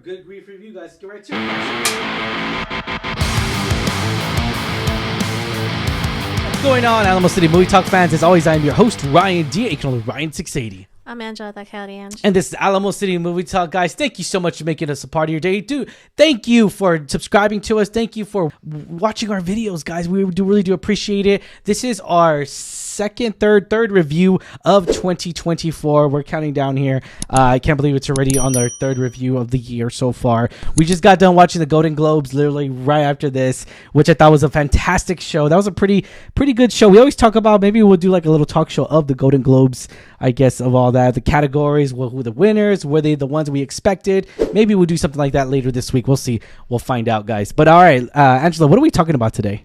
Good grief review, guys. Get right to it. What's going on, Alamo City Movie Talk fans? As always, I am your host, Ryan D. aka Ryan680. I'm Angela, the Coyote Ange. And this is Alamo City Movie Talk, guys. Thank you so much for making us a part of your day. Dude, thank you for subscribing to us. Thank you for watching our videos, guys. We really do appreciate it. This is our third review of 2024. We're counting down here. I can't believe it's already on our third review of the year so far. We just got done watching the Golden Globes literally right after this, which I thought was a fantastic show. That was a pretty good show. We always talk about, maybe we'll do like a little talk show of the Golden Globes, I guess, of all that, the categories, who the winners, were they the ones we expected? Maybe we'll do something like that later this week. We'll see. We'll find out, guys. But all right, Angela, what are we talking about today?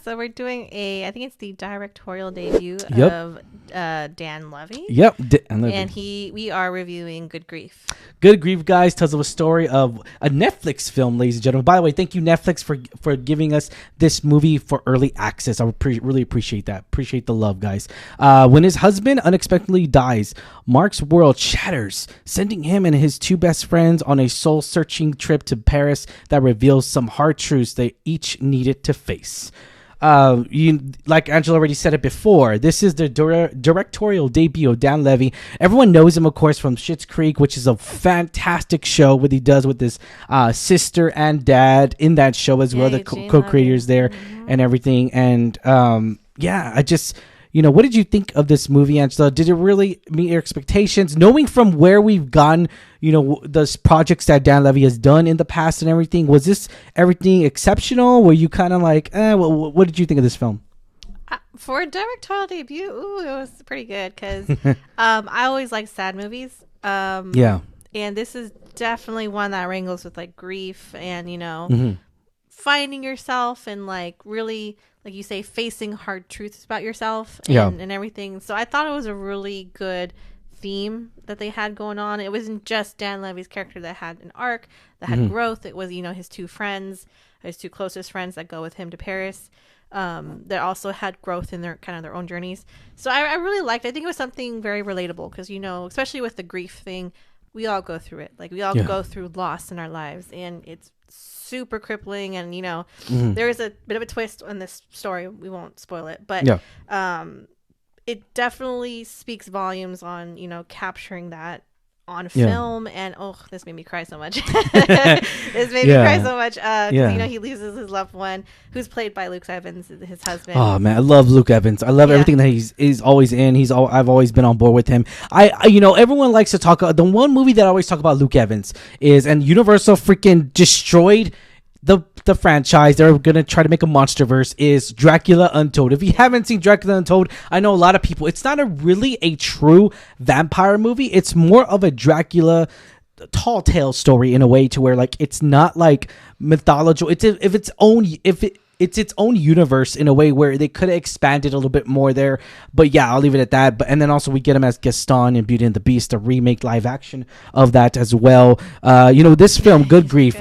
So we're doing I think it's the directorial debut of Dan Levy. Yep. And we are reviewing Good Grief. Good Grief, guys, tells us a story of a Netflix film, ladies and gentlemen. By the way, thank you, Netflix, for giving us this movie for early access. I would really appreciate that. Appreciate the love, guys. When his husband unexpectedly dies, Marc's world shatters, sending him and his two best friends on a soul-searching trip to Paris that reveals some hard truths they each needed to face. Like Angela already said it before, this is the directorial debut of Dan Levy. Everyone knows him, of course, from Schitt's Creek, which is a fantastic show, what he does with his sister and dad in that show as well, the co-creators there and everything. And I just... what did you think of this movie, Angela? Did it really meet your expectations? Knowing from where we've gone, the projects that Dan Levy has done in the past and everything, was this everything exceptional? Were you kind of like, what did you think of this film? For a directorial debut, it was pretty good because I always like sad movies. And this is definitely one that wrangles with like grief and, finding yourself and like really... like you say, facing hard truths about yourself and everything. So I thought it was a really good theme that they had going on. It wasn't just Dan Levy's character that had an arc, that had growth. It was, his two friends, his two closest friends that go with him to Paris, that also had growth in their own journeys. So I really liked it. I think it was something very relatable because, especially with the grief thing, we all go through it. Like we all go through loss in our lives, and it's super crippling. And there is a bit of a twist in this story. We won't spoil it, but it definitely speaks volumes on capturing that on film. And this made me cry so much. This made me cry so much because he loses his loved one, who's played by Luke Evans, his husband. Oh man, I love Luke Evans. I love everything that he's always in. I've always been on board with him. I everyone likes to talk. The one movie that I always talk about Luke Evans is, and Universal freaking destroyed the franchise. They're gonna try to make a monsterverse, is Dracula Untold. If you haven't seen Dracula Untold, I know a lot of people, it's not really a true vampire movie. It's more of a Dracula tall tale story in a way, to where like it's not like mythological. It's its own universe in a way where they could have expanded a little bit more there. But yeah, I'll leave it at that. And then also we get him as Gaston in Beauty and the Beast, a remake live action of that as well. This film, Good Grief,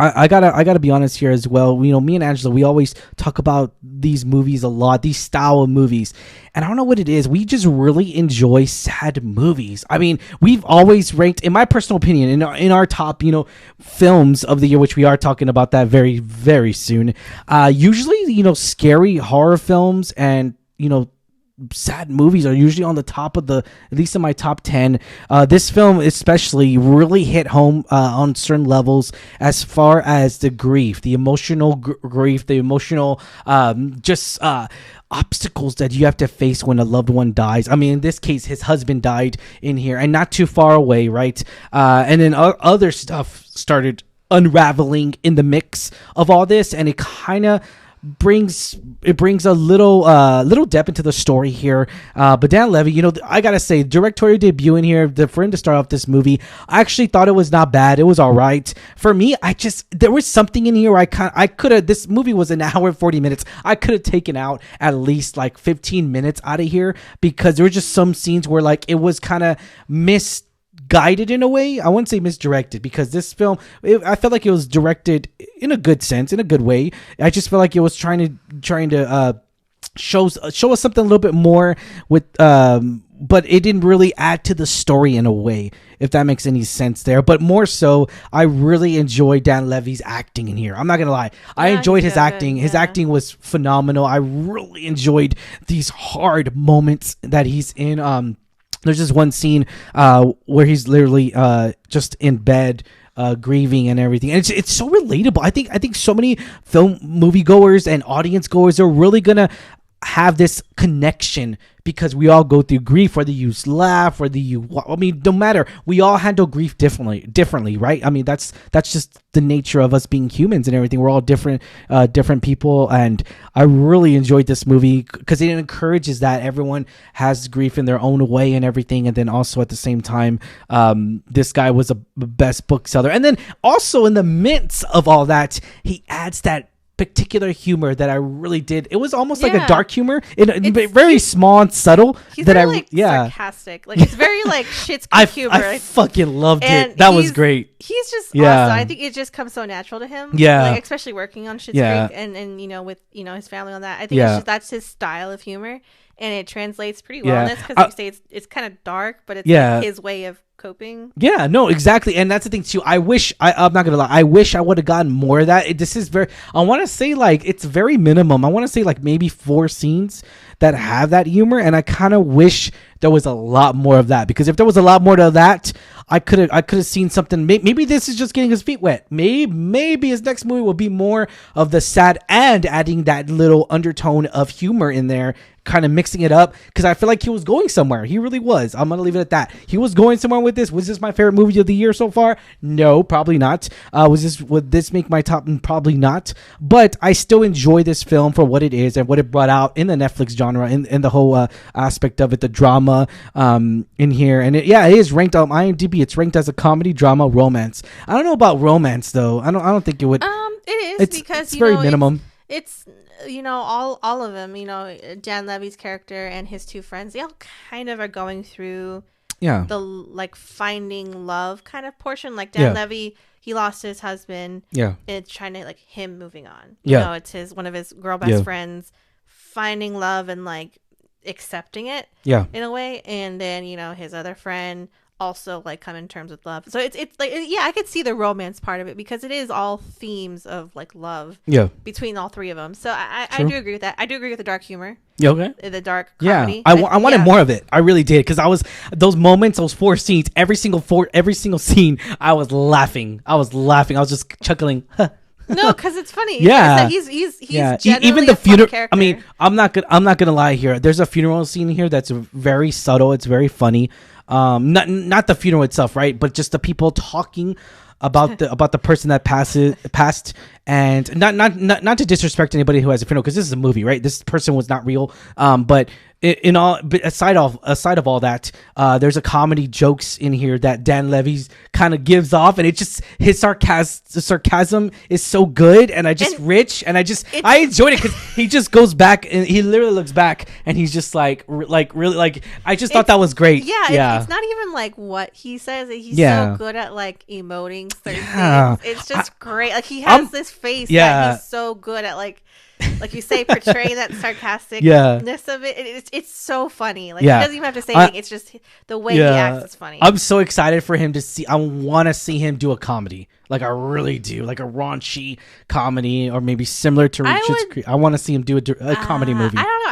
I gotta be honest here as well. Me and Angela, we always talk about these movies a lot, these style of movies, and I don't know what it is. We just really enjoy sad movies. I mean, we've always ranked, in my personal opinion, in our top, films of the year, which we are talking about that very, very soon. Usually, scary horror films and sad movies are usually on the top of at least in my top 10. This film especially really hit home on certain levels as far as the grief, the emotional grief, the emotional obstacles that you have to face when a loved one dies. I mean, in this case, his husband died in here and not too far away, right? And then other stuff started unraveling in the mix of all this, and it kind of brings a little depth into the story here, but Dan Levy, I gotta say, directorial debut in here, for him to start off this movie, I actually thought it was not bad. It was all right for me. There was something in here where I could have, this movie was an hour and 40 minutes, I could have taken out at least like 15 minutes out of here, because there were just some scenes where like it was kind of misguided in a way. I wouldn't say misdirected, because this film, I felt like it was directed in a good sense, in a good way. I just felt like it was trying to show us something a little bit more with but it didn't really add to the story in a way, if that makes any sense there. But more so, I really enjoyed Dan Levy's acting in here. I'm not gonna lie, I enjoyed his acting. His acting was phenomenal. I really enjoyed these hard moments that he's in. There's just one scene where he's literally just in bed, grieving and everything, and it's so relatable. I think so many film moviegoers and audience goers are really gonna have this connection, because we all go through grief, whether you laugh, whether no matter, we all handle grief differently, right? I mean, that's just the nature of us being humans and everything. We're all different people, and I really enjoyed this movie because it encourages that everyone has grief in their own way and everything. And then also at the same time, this guy was a best bookseller, and then also in the midst of all that, he adds that particular humor that I really did. It was almost like a dark humor, very small and subtle. He's very sarcastic. Like, it's very like Schitt's Creek humor. I fucking loved it. That was great. He's just awesome. I think it just comes so natural to him. Yeah, like, especially working on Schitt's Creek and with his family on that. I think that's his style of humor, and it translates pretty well in this, because you say it's kind of dark, but it's like his way of coping. Yeah, no, exactly. And that's the thing too. I'm not gonna lie, I wish I would have gotten more of that. This is I want to say, like, it's very minimum. I want to say like maybe 4 scenes that have that humor, and I kind of wish there was a lot more of that, because if there was a lot more of that, I could have seen something. Maybe this is just getting his feet wet. Maybe his next movie will be more of the sad and adding that little undertone of humor in there, kind of mixing it up, because I feel like he was going somewhere. He really was. I'm gonna leave it at that. He was going somewhere with this. Was this my favorite movie of the year so far? No, probably not. Would this make my top? Probably not. But I still enjoy this film for what it is and what it brought out in the Netflix genre, in the whole aspect of it, the drama in here. And it is ranked on IMDb. It's ranked as a comedy, drama, romance. I don't know about romance though. I don't think it would. It is, because it's very minimum. It's all of them, Dan Levy's character and his 2 friends, they all kind of are going through the like finding love kind of portion. Like Dan Levy, he lost his husband. It's trying to, like, him moving on. It's one of his girl best friends finding love and like accepting it in a way. And then his other friend also like come in terms with love. So it's like, I could see the romance part of it, because it is all themes of like love between all 3 of them. So I do agree with that. I do agree with the dark humor. The dark comedy. I wanted more of it. I really did, because those moments, those 4 scenes, every single scene, I was laughing. I was just chuckling. No, because it's funny. He's even the funeral. I mean, I'm not gonna lie here. There's a funeral scene here that's very subtle. It's very funny. Not the funeral itself, right? But just the people talking about the person that passed, and not to disrespect anybody who has a funeral, because this is a movie, right? This person was not real. But aside of all that, there's a comedy jokes in here that Dan Levy's kind of gives off, and it just, his sarcasm is so good, and I enjoyed it, because he just goes back and he literally looks back and he's just like really, like, I just thought that was great. It's not even like what he says. He's so good at like emoting certain things. It's just great. Like, he has this face that he's so good at, like you say, portraying that sarcasticness of it. It's so funny. Like, he doesn't even have to say anything. It's just the way he acts is funny. I'm so excited for him to see. I want to see him do a comedy. Like, I really do. Like a raunchy comedy, or maybe similar to Schitt's Creek. I want to see him do a comedy movie. I don't know.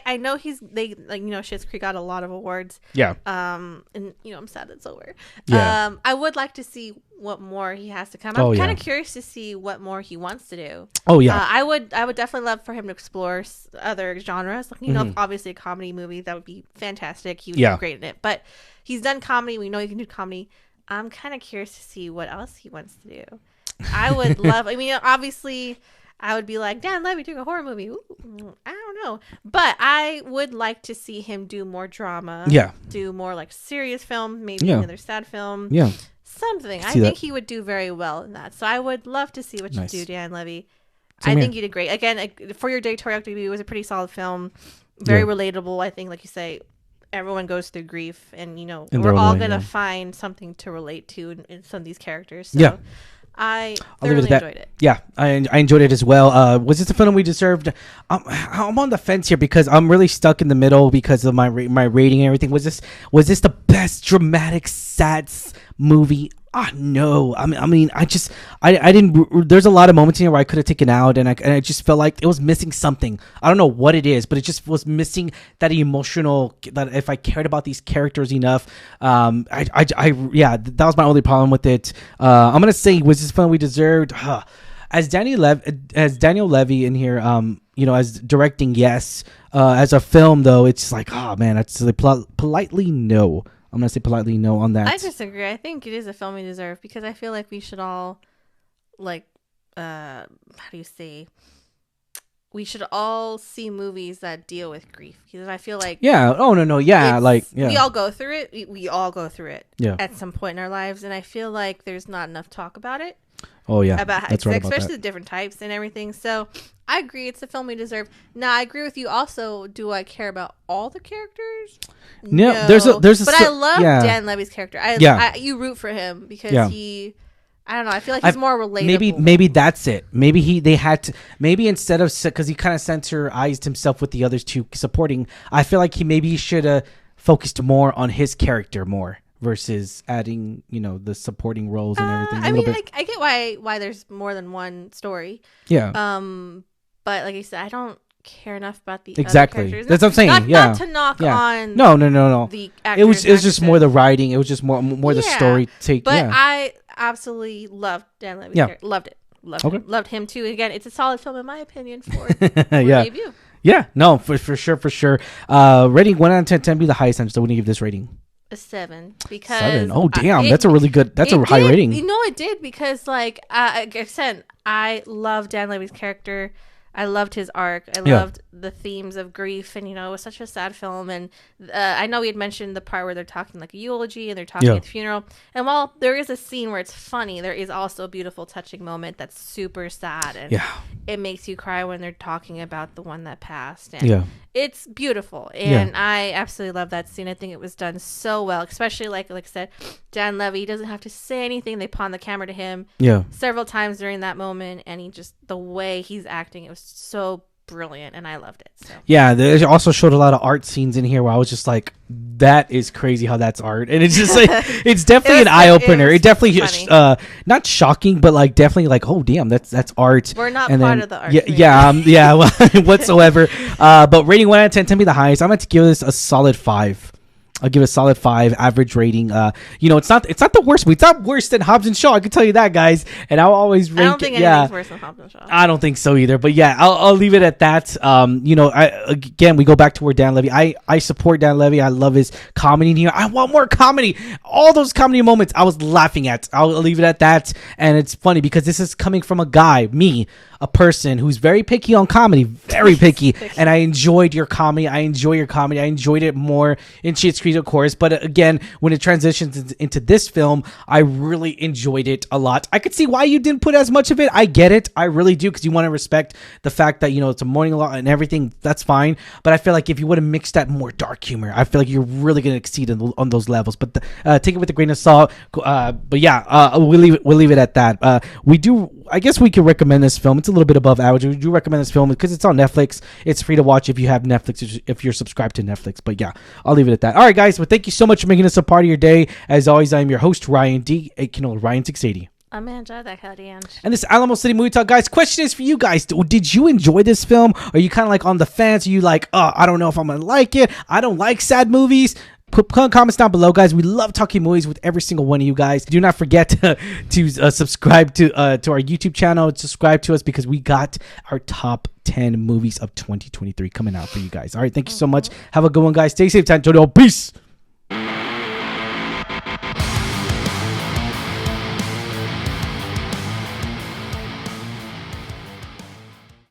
I know Schitt's Creek got a lot of awards. Yeah. And I'm sad it's over. Yeah. I would like to see what more he has to come. I'm kind of curious to see what more he wants to do. Oh yeah. I would definitely love for him to explore other genres. Like, obviously a comedy movie, that would be fantastic. He would be great in it. But he's done comedy. We know he can do comedy. I'm kind of curious to see what else he wants to do. I would love. I mean, obviously, I would be like, Dan Levy doing a horror movie. Ooh, I don't know, but I would like to see him do more drama. Yeah. Do more like serious film. Maybe another sad film. Yeah. Something. I think he would do very well in that. So I would love to see what you do, Dan Levy. I think you did great. Again, for your directorial debut, it was a pretty solid film. Very relatable. I think, like you say, everyone goes through grief, and we're all gonna find something to relate to in some of these characters. So I thoroughly enjoyed it. Yeah, I enjoyed it as well. Was this a film we deserved? I'm on the fence here because I'm really stuck in the middle because of my rating and everything. Was this the best dramatic sad movie? No. I mean, I didn't. There's a lot of moments in here where I could have taken out, and I just felt like it was missing something. I don't know what it is, but it just was missing that emotional. That if I cared about these characters enough, that was my only problem with it. I'm gonna say, was this film we deserved? As Daniel Levy in here, as directing, yes. As a film, though, it's like, oh man, that's like politely no. I'm going to say politely no on that. I disagree. I think it is a film we deserve because I feel like we should all, how do you say? We should all see movies that deal with grief because I feel like... Yeah. Oh, no. Yeah. We all go through it. We all go through it at some point in our lives. And I feel like there's not enough talk about it. Oh, yeah. Especially the different types and everything. So I agree. It's a film we deserve. Now, I agree with you also. Do I care about all the characters? No. But I love Dan Levy's character. You root for him because he... I don't know. I feel like he's more relatable. Maybe that's it. Maybe they had to. Maybe instead of, because he kind of centralized himself with the others two supporting. I feel like he should have focused more on his character more versus adding, the supporting roles and everything. I get why there's more than one story. Yeah. But like I said, I don't care enough about the exactly. Other characters. That's what I'm saying. Not to knock on. No. The actors it was just more the writing. It was just more the story take. But I absolutely loved Dan Levy's character. Loved it. Loved him too. Again, it's a solid film in my opinion for debut. Yeah, no, for sure. Rating 1 out of 10 be the highest. I'm still going to give this rating a 7 because 7. Oh damn, that's a really good. That's a high rating. It did because like I said, I love Dan Levy's character. I loved his arc. I loved the themes of grief, and it was such a sad film. And I know we had mentioned the part where they're talking like a eulogy and they're talking at the funeral. And while there is a scene where it's funny, there is also a beautiful, touching moment that's super sad, and it makes you cry when they're talking about the one that passed. And it's beautiful, and I absolutely love that scene. I think it was done so well, especially like I said, Dan Levy doesn't have to say anything. They pawn the camera to him several times during that moment, and the way he's acting, it was so brilliant, and I loved it. So. Yeah, they also showed a lot of art scenes in here where I was just like, that is crazy how that's art. And it's just like, it's definitely an eye-opener. It definitely not shocking, but like definitely like, oh damn, that's art. We're not part of the art. Whatsoever. But rating 1 out of 10 to be the highest. I'm going to give this a solid 5. I'll give it a solid 5 average rating. It's not the worst movie. It's not worse than Hobbs and Shaw. I can tell you that, guys. And I'll always rank it. I don't think anything's worse than Hobbs and Shaw. I don't think so either. But yeah, I'll leave it at that. Again, we go back to where Dan Levy. I support Dan Levy. I love his comedy in here. I want more comedy. All those comedy moments I was laughing at. I'll leave it at that. And it's funny because this is coming from a guy, me, a person who's very picky on comedy, very picky, and I enjoyed your comedy. I enjoyed it more in Schitt's Creek, of course, but again, when it transitions into this film, I really enjoyed it a lot. I could see why you didn't put as much of it. I get it. I really do, because you want to respect the fact that, it's a mourning lot and everything. That's fine, but I feel like if you would have mixed that more dark humor, I feel like you're really going to exceed on those levels, but take it with a grain of salt. But yeah, we'll leave it at that. I guess we could recommend this film. It's a little bit above average. We do recommend this film because it's on Netflix. It's free to watch if you have Netflix, if you're subscribed to Netflix. But yeah, I'll leave it at that. All right, guys. Well, thank you so much for making this a part of your day. As always, I'm your host, Ryan D. Ryan680. I'm Anja, and this Alamo City Movie Talk, guys. Question is for you guys: did you enjoy this film? Are you kind of like on the fence? Are you like, I don't know if I'm gonna like it. I don't like sad movies. Put comments down below, guys. We love talking movies with every single one of you guys. Do not forget to subscribe to our YouTube channel. Subscribe to us because we got our top 10 movies of 2023 coming out for you guys. All right, thank you so much. Have a good one, guys. Stay safe, Antonio. Peace.